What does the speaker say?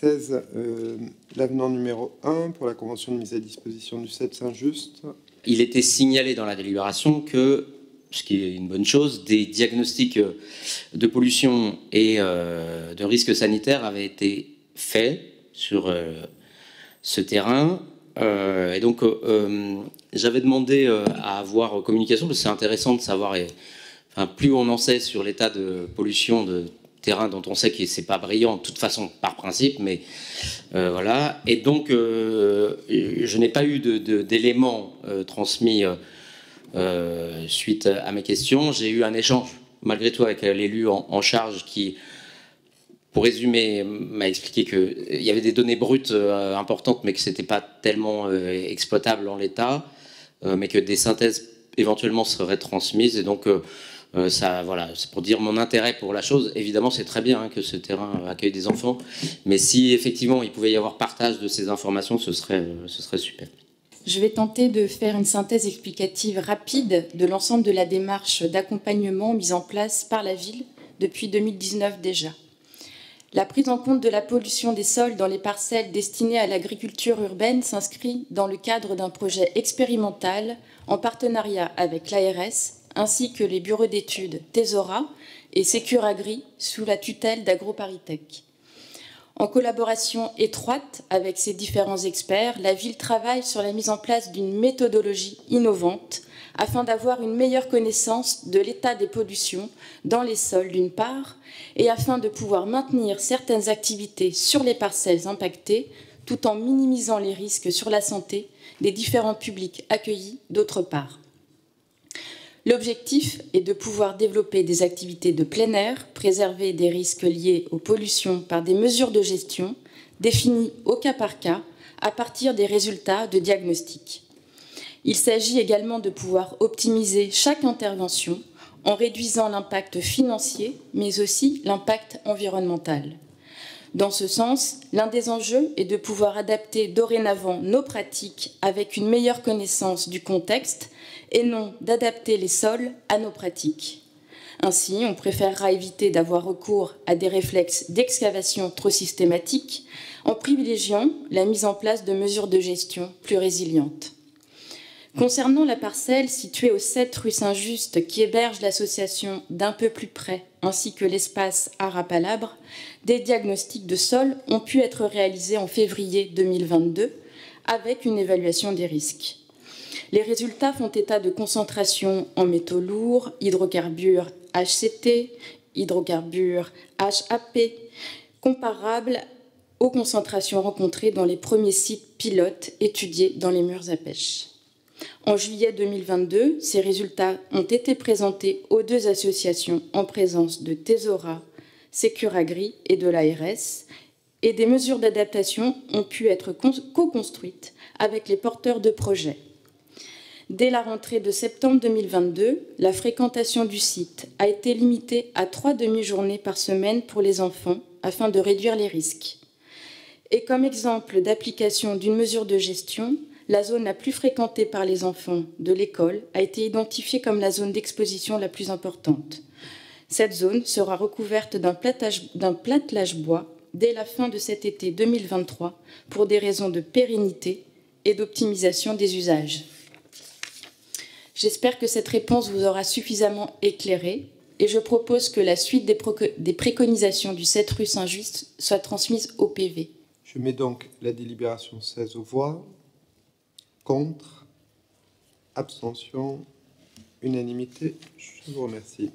16, l'avenant numéro 1 pour la convention de mise à disposition du 7 Saint-Just. Il était signalé dans la délibération que, ce qui est une bonne chose, des diagnostics de pollution et de risques sanitaires avaient été faits sur ce terrain. Et donc, j'avais demandé à avoir communication, parce que c'est intéressant de savoir, enfin, plus on en sait sur l'état de pollution de terrain dont on sait que c'est pas brillant, de toute façon, par principe, mais voilà. Et donc, je n'ai pas eu d'éléments transmis suite à mes questions. J'ai eu un échange, malgré tout, avec l'élu en charge qui, pour résumer, m'a expliqué qu'il y avait des données brutes importantes, mais que ce n'était pas tellement exploitable en l'état, mais que des synthèses éventuellement seraient transmises. Et donc, ça, voilà, c'est pour dire mon intérêt pour la chose. Évidemment, c'est très bien que ce terrain accueille des enfants, mais si effectivement il pouvait y avoir partage de ces informations, ce serait super. Je vais tenter de faire une synthèse explicative rapide de l'ensemble de la démarche d'accompagnement mise en place par la ville depuis 2019 déjà. La prise en compte de la pollution des sols dans les parcelles destinées à l'agriculture urbaine s'inscrit dans le cadre d'un projet expérimental en partenariat avec l'ARS ainsi que les bureaux d'études Tesora et Sécuragri sous la tutelle d'AgroParisTech. En collaboration étroite avec ces différents experts, la ville travaille sur la mise en place d'une méthodologie innovante afin d'avoir une meilleure connaissance de l'état des pollutions dans les sols d'une part, et afin de pouvoir maintenir certaines activités sur les parcelles impactées, tout en minimisant les risques sur la santé des différents publics accueillis d'autre part. L'objectif est de pouvoir développer des activités de plein air, préserver des risques liés aux pollutions par des mesures de gestion définies au cas par cas à partir des résultats de diagnostic. Il s'agit également de pouvoir optimiser chaque intervention en réduisant l'impact financier, mais aussi l'impact environnemental. Dans ce sens, l'un des enjeux est de pouvoir adapter dorénavant nos pratiques avec une meilleure connaissance du contexte et non d'adapter les sols à nos pratiques. Ainsi, on préférera éviter d'avoir recours à des réflexes d'excavation trop systématiques en privilégiant la mise en place de mesures de gestion plus résilientes. Concernant la parcelle située au 7 rue Saint-Just qui héberge l'association d'Un peu plus près ainsi que l'espace Art à Palabre, des diagnostics de sol ont pu être réalisés en février 2022 avec une évaluation des risques. Les résultats font état de concentration en métaux lourds, hydrocarbures HCT, hydrocarbures HAP, comparables aux concentrations rencontrées dans les premiers sites pilotes étudiés dans les murs à pêche. En juillet 2022, ces résultats ont été présentés aux deux associations en présence de Tesora, Sécuragri et de l'ARS, et des mesures d'adaptation ont pu être co-construites avec les porteurs de projets. Dès la rentrée de septembre 2022, la fréquentation du site a été limitée à 3 demi-journées par semaine pour les enfants afin de réduire les risques. Et comme exemple d'application d'une mesure de gestion, la zone la plus fréquentée par les enfants de l'école a été identifiée comme la zone d'exposition la plus importante. Cette zone sera recouverte d'un plâtelage bois dès la fin de cet été 2023 pour des raisons de pérennité et d'optimisation des usages. J'espère que cette réponse vous aura suffisamment éclairé et je propose que la suite des préconisations du 7 rue Saint-Just soit transmise au PV. Je mets donc la délibération 16 aux voix. Contre, abstention, unanimité. Je vous remercie.